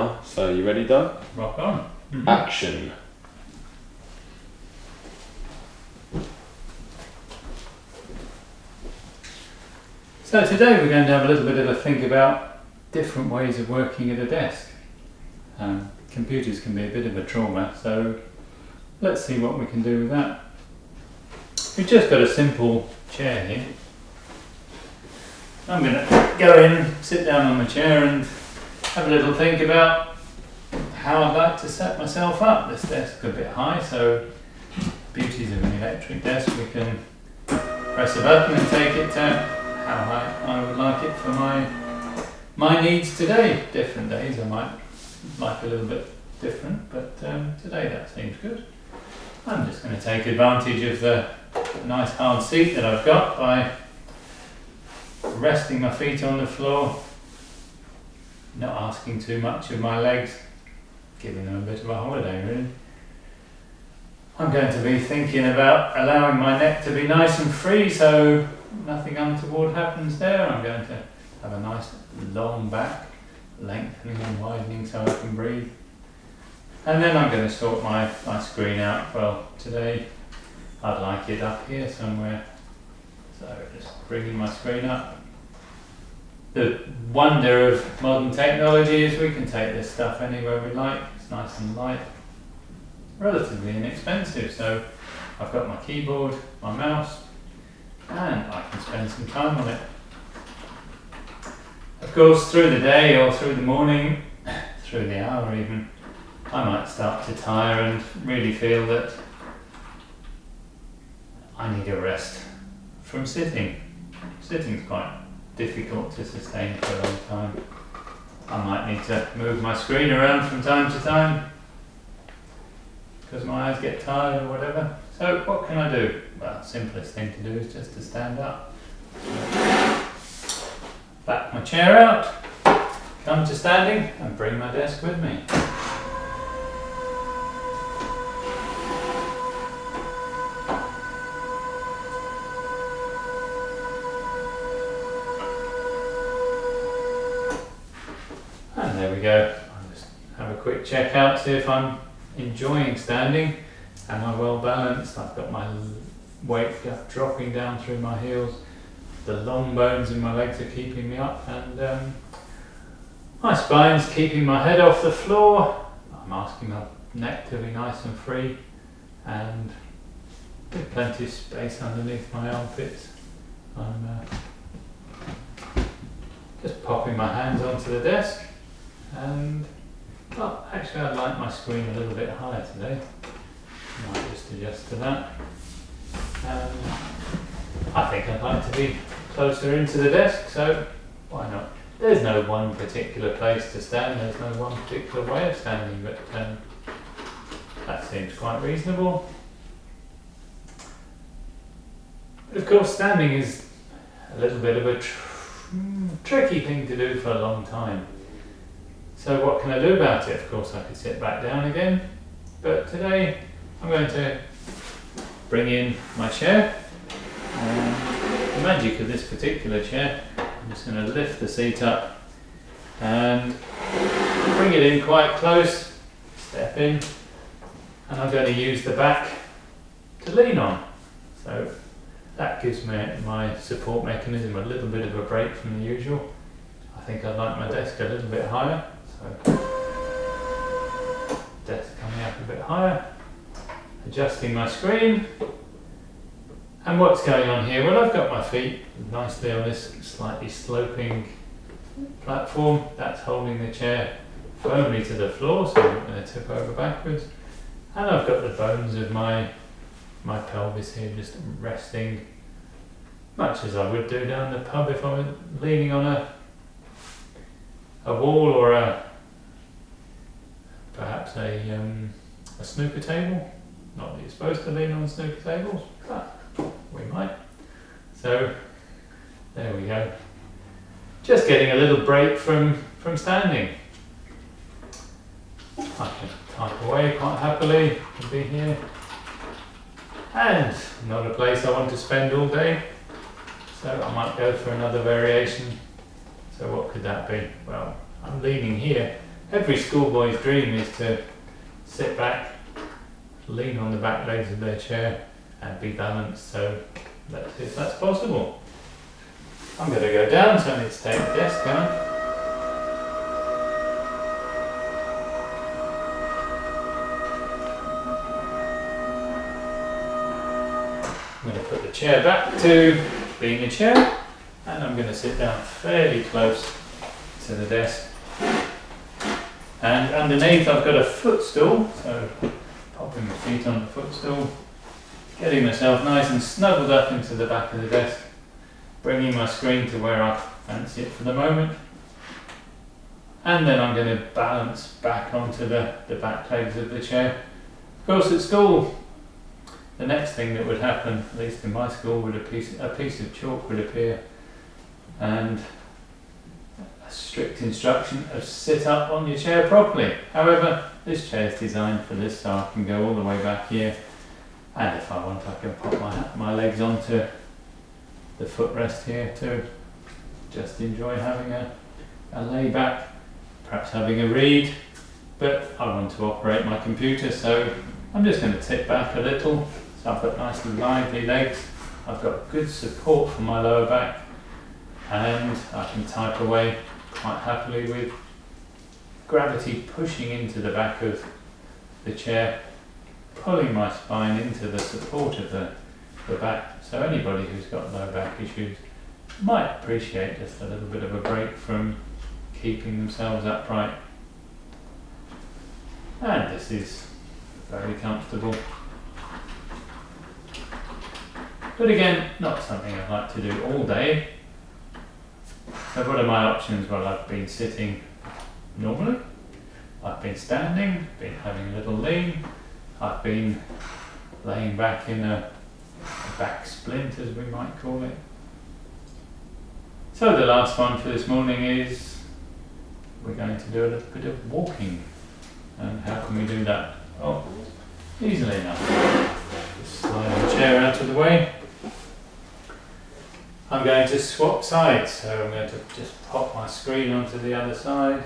now. So you ready, Dai? Rock on. Mm-hmm. Action. So today we're going to have a little bit of a think about different ways of working at a desk. Computers can be a bit of a trauma, so let's see what we can do with that. We've just got a simple chair here. I'm going to go in, sit down on my chair and have a little think about how I'd like to set myself up. This desk's a bit high, so beauties of an electric desk, we can press a button and take it to how high I would like it for my needs today. Different days I might like a little bit different, but today that seems good. I'm just going to take advantage of the nice hard seat that I've got by resting my feet on the floor, not asking too much of my legs, giving them a bit of a holiday really. I'm going to be thinking about allowing my neck to be nice and free so nothing untoward happens there. I'm going to have a nice long back, lengthening and widening so I can breathe. And then I'm going to sort my screen out. Well, today I'd like it up here somewhere. So just bringing my screen up. The wonder of modern technology is we can take this stuff anywhere we like. It's nice and light, relatively inexpensive. So I've got my keyboard, my mouse, and I can spend some time on it. Of course, through the day or through the morning, through the hour even, I might start to tire and really feel that I need a rest from sitting. Sitting's quite difficult to sustain for a long time. I might need to move my screen around from time to time because my eyes get tired or whatever. So what can I do? Well, simplest thing to do is just to stand up. Back my chair out, come to standing and bring my desk with me. And there we go. I'll just have a quick check out, see if I'm enjoying standing. Am I well balanced? I've got my weight dropping down through my heels. The long bones in my legs are keeping me up, and my spine's keeping my head off the floor. I'm asking my neck to be nice and free, and with plenty of space underneath my armpits. I'm just popping my hands onto the desk, and well, actually I'd like my screen a little bit higher today. Might just adjust to that. I think I'd like to be closer into the desk, so why not? There's no one particular place to stand, there's no one particular way of standing, but that seems quite reasonable. But of course, standing is a little bit of a tricky thing to do for a long time. So what can I do about it? Of course, I could sit back down again, but today I'm going to bring in my chair. The magic of this particular chair, I'm just going to lift the seat up and bring it in quite close, step in, and I'm going to use the back to lean on. So that gives me my support mechanism a little bit of a break from the usual. I think I'd like my desk a little bit higher, so desk coming up a bit higher. Adjusting my screen, and what's going on here? Well, I've got my feet nicely on this slightly sloping platform that's holding the chair firmly to the floor, so I'm not going to tip over backwards. And I've got the bones of my pelvis here just resting, much as I would do down the pub if I were leaning on a wall or perhaps a snooker table. Not that you're supposed to lean on snooker tables, but we might. So there we go. Just getting a little break from standing. I can type away quite happily and be here. And not a place I want to spend all day, so I might go for another variation. So what could that be? Well, I'm leaning here Every schoolboy's dream is to sit back, lean on the back legs of their chair and be balanced, so let's see if that's possible. I'm going to go down, so I need to take the desk down. I'm going to put the chair back to being a chair, and I'm going to sit down fairly close to the desk. And underneath I've got a footstool, so popping my feet on the footstool, getting myself nice and snuggled up into the back of the desk, bringing my screen to where I fancy it for the moment. And then I'm going to balance back onto the back legs of the chair. Of course, at school, the next thing that would happen, at least in my school, would a piece of chalk would appear and a strict instruction of sit up on your chair properly. However, this chair is designed for this, so I can go all the way back here, and if I want I can pop my legs onto the footrest here to just enjoy having a lay back, perhaps having a read, but I want to operate my computer, so I'm just going to tip back a little. So I've got nice and lively legs, I've got good support for my lower back, and I can type away quite happily with gravity pushing into the back of the chair, pulling my spine into the support of the back. So anybody who's got low back issues might appreciate just a little bit of a break from keeping themselves upright. And this is very comfortable. But again, not something I'd like to do all day. So what are my options? Well, I've been sitting normally, I've been standing, been having a little lean, I've been laying back in a back splint, as we might call it. So the last one for this morning is we're going to do a little bit of walking. And how can we do that? Oh, easily enough. Just slide the chair out of the way. I'm going to swap sides, so I'm going to just pop my screen onto the other side.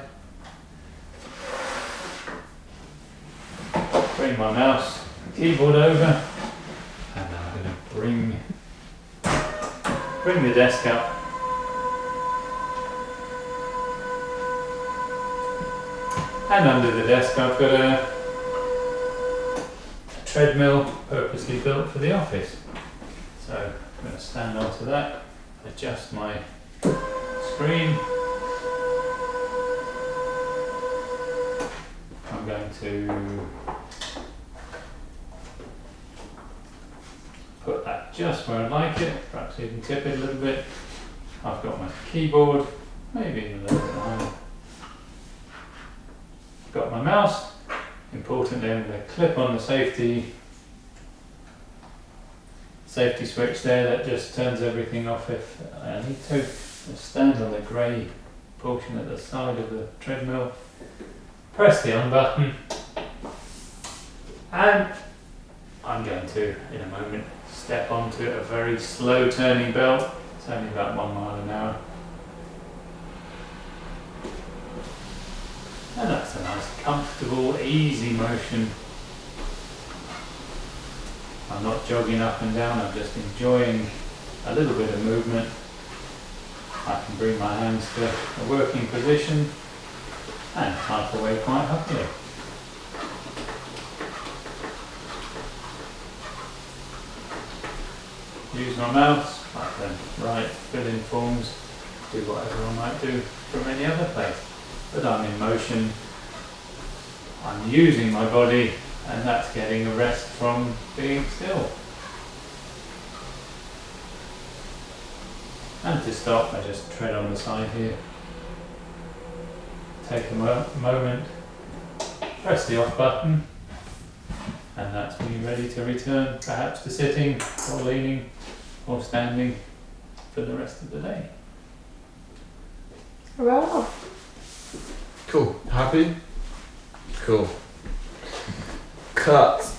Bring my mouse and keyboard over, and I'm going to bring the desk up. And under the desk I've got a treadmill purposely built for the office. So I'm going to stand onto that, adjust my screen. I'm going to put that just where I like it, perhaps even tip it a little bit. I've got my keyboard, maybe even a little bit higher. Got my mouse. Importantly, I'm going to clip on the safety switch there. That just turns everything off if I need to. Just stand on the grey portion at the side of the treadmill. Press the on button, and I'm going to, in a moment, step onto a very slow turning belt. It's only about 1 mile an hour. And that's a nice, comfortable, easy motion. I'm not jogging up and down, I'm just enjoying a little bit of movement. I can bring my hands to a working position and type away quite happily. Use my mouse, I can write, fill in forms, do whatever I might do from any other place. But I'm in motion, I'm using my body, and that's getting a rest from being still. And to stop, I just tread on the side here. Take a moment, press the off button, and that's me ready to return, perhaps to sitting, or leaning, or standing for the rest of the day. Wow. Cool. Happy? Cool. Cut.